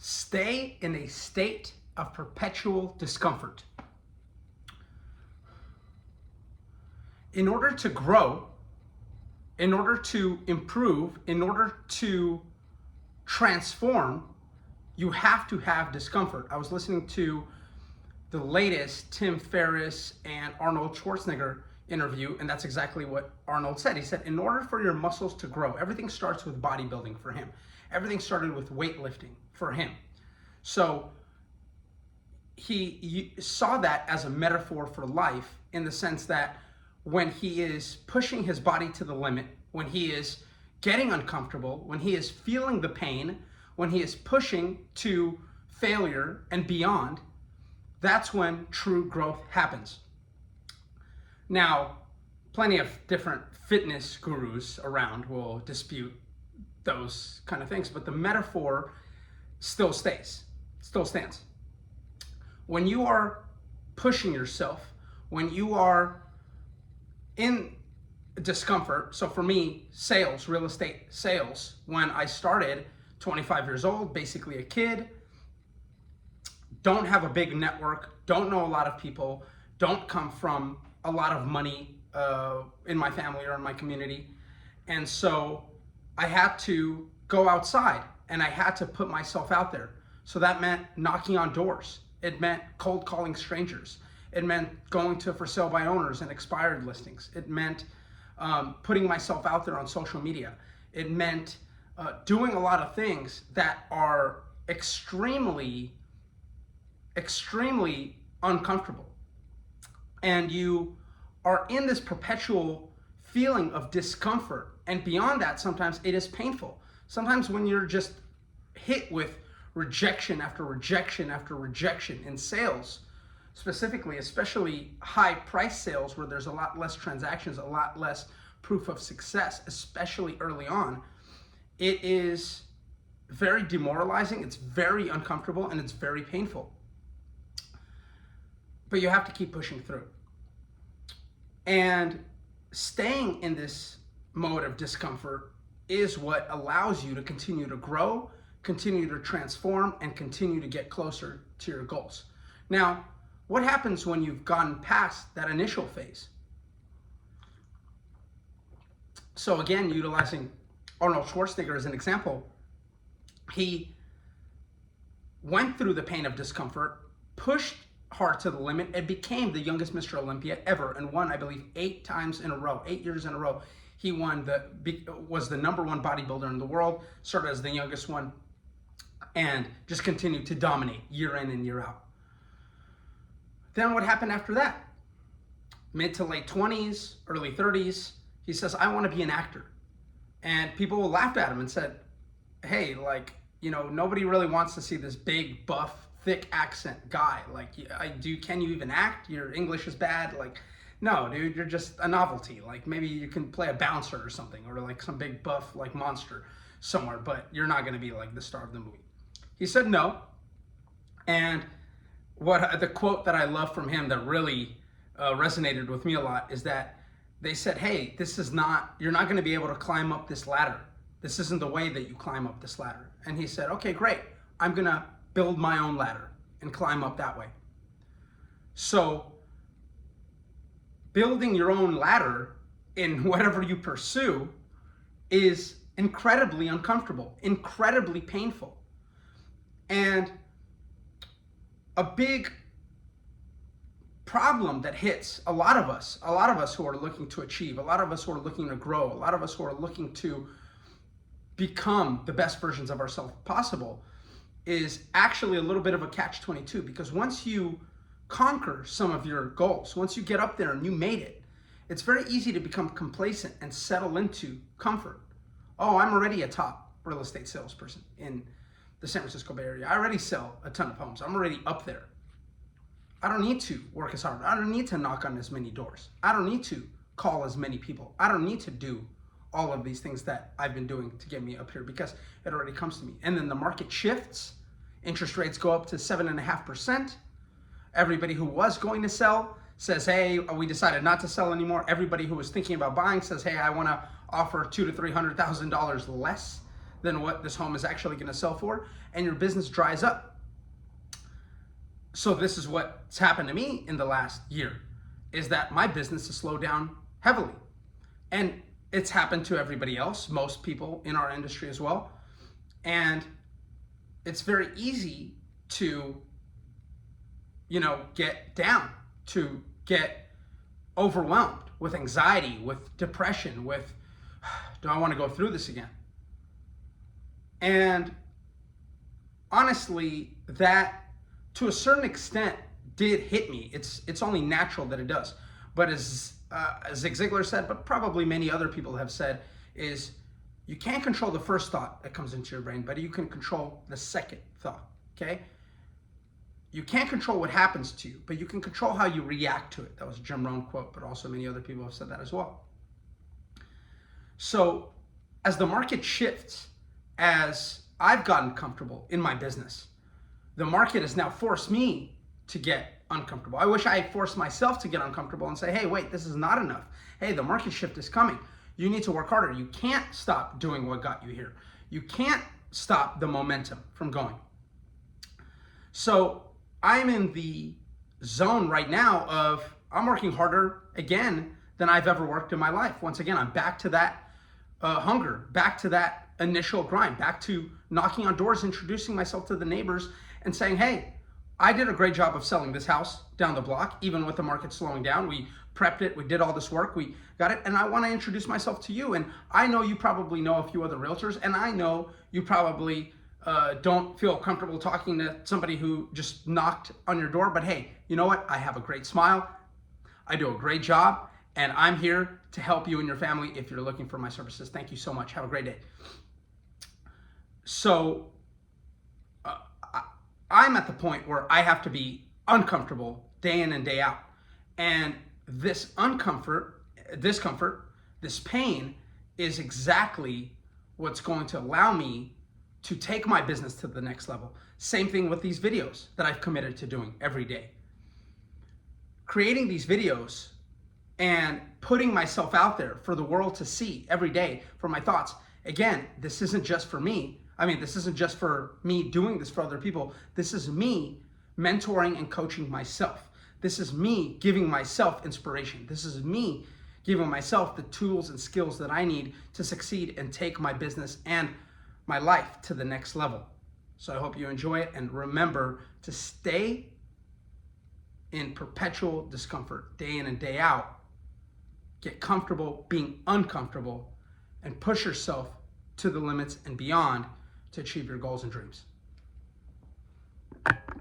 Stay in a state of perpetual discomfort. In order to grow, in order to improve, in order to transform, you have to have discomfort. I was listening to the latest Tim Ferriss and Arnold Schwarzenegger interview, and that's exactly what Arnold said. He said, in order for your muscles to grow, everything starts with bodybuilding for him. Everything started with weightlifting for him. So he saw that as a metaphor for life, in the sense that when he is pushing his body to the limit, when he is getting uncomfortable, when he is feeling the pain, when he is pushing to failure and beyond, that's when true growth happens. Now, plenty of different fitness gurus around will dispute those kind of things, but the metaphor still stands. When you are pushing yourself, when you are in discomfort, so for me, sales, real estate sales, when I started, 25 years old, basically a kid, don't have a big network, don't know a lot of people, don't come from a lot of money in my family or in my community. And so I had to go outside and I had to put myself out there. So that meant knocking on doors. It meant cold calling strangers. It meant going to for sale by owners and expired listings. It meant putting myself out there on social media. It meant doing a lot of things that are extremely uncomfortable. And you are in this perpetual feeling of discomfort. And beyond that, sometimes it is painful. Sometimes when you're just hit with rejection after rejection after rejection in sales, specifically, especially high price sales where there's a lot less transactions, a lot less proof of success, especially early on, it is very demoralizing, it's very uncomfortable, and it's very painful. But you have to keep pushing through. And staying in this mode of discomfort is what allows you to continue to grow, continue to transform, and continue to get closer to your goals. Now, what happens when you've gone past that initial phase? So again, utilizing Arnold Schwarzenegger as an example, he went through the pain of discomfort, pushed hard to the limit, and became the youngest Mr. Olympia ever, and won, I believe, 8 years in a row. He was the number 1 bodybuilder in the world, started as the youngest one, and just continued to dominate year in and year out. Then what happened after that? Mid to late 20s, early 30s, he says, I want to be an actor. And people laughed at him and said, hey, nobody really wants to see this big, buff, thick accent guy. Can you even act? Your English is bad. No, dude, you're just a novelty. Maybe you can play a bouncer or something, or some big buff, monster somewhere, but you're not going to be the star of the movie. He said no. And the quote that I love from him that really resonated with me a lot is that they said, hey, you're not going to be able to climb up this ladder. This isn't the way that you climb up this ladder. And he said, okay, great. I'm going to build my own ladder and climb up that way. So building your own ladder in whatever you pursue is incredibly uncomfortable, incredibly painful. And a big problem that hits a lot of us who are looking to achieve, a lot of us who are looking to grow, a lot of us who are looking to become the best versions of ourselves possible, is actually a little bit of a catch-22, because once you conquer some of your goals, once you get up there and you made it, it's very easy to become complacent and settle into comfort. Oh, I'm already a top real estate salesperson in the San Francisco Bay Area. I already sell a ton of homes. I'm already up there. I don't need to work as hard. I don't need to knock on as many doors. I don't need to call as many people. I don't need to do all of these things that I've been doing to get me up here, because it already comes to me. And then the market shifts. Interest rates go up to 7.5%. Everybody who was going to sell says, hey, we decided not to sell anymore. Everybody who was thinking about buying says, hey, I want to offer $200,000 to $300,000 less than what this home is actually going to sell for, and your business dries up. So this is what's happened to me in the last year, is that my business has slowed down heavily. And it's happened to everybody else, most people in our industry as well. And it's very easy to, get down, to get overwhelmed with anxiety, with depression, with, do I want to go through this again? And honestly, that to a certain extent did hit me. It's only natural that it does. But as Zig Ziglar said, but probably many other people have said, is you can't control the first thought that comes into your brain, but you can control the second thought, okay? You can't control what happens to you, but you can control how you react to it. That was a Jim Rohn quote, but also many other people have said that as well. So as the market shifts, as I've gotten comfortable in my business, the market has now forced me to get uncomfortable. I wish I had forced myself to get uncomfortable and say, hey, wait, this is not enough. Hey, the market shift is coming. You need to work harder. You can't stop doing what got you here. You can't stop the momentum from going. So I'm in the zone right now of I'm working harder again than I've ever worked in my life. Once again, I'm back to that hunger, back to that initial grind, back to knocking on doors, introducing myself to the neighbors and saying, hey, I did a great job of selling this house down the block, even with the market slowing down. We prepped it, we did all this work, we got it, and I want to introduce myself to you. And I know you probably know a few other realtors, and I know you probably don't feel comfortable talking to somebody who just knocked on your door, but hey, you know what? I have a great smile, I do a great job, and I'm here to help you and your family if you're looking for my services. Thank you so much. Have a great day. So I'm at the point where I have to be uncomfortable day in and day out. And this discomfort, this pain is exactly what's going to allow me to take my business to the next level. Same thing with these videos that I've committed to doing every day. Creating these videos and putting myself out there for the world to see every day for my thoughts. Again, this isn't just for me. This isn't just for me doing this for other people. This is me mentoring and coaching myself. This is me giving myself inspiration. This is me giving myself the tools and skills that I need to succeed and take my business and my life to the next level. So I hope you enjoy it, and remember to stay in perpetual discomfort day in and day out. Get comfortable being uncomfortable and push yourself to the limits and beyond to achieve your goals and dreams.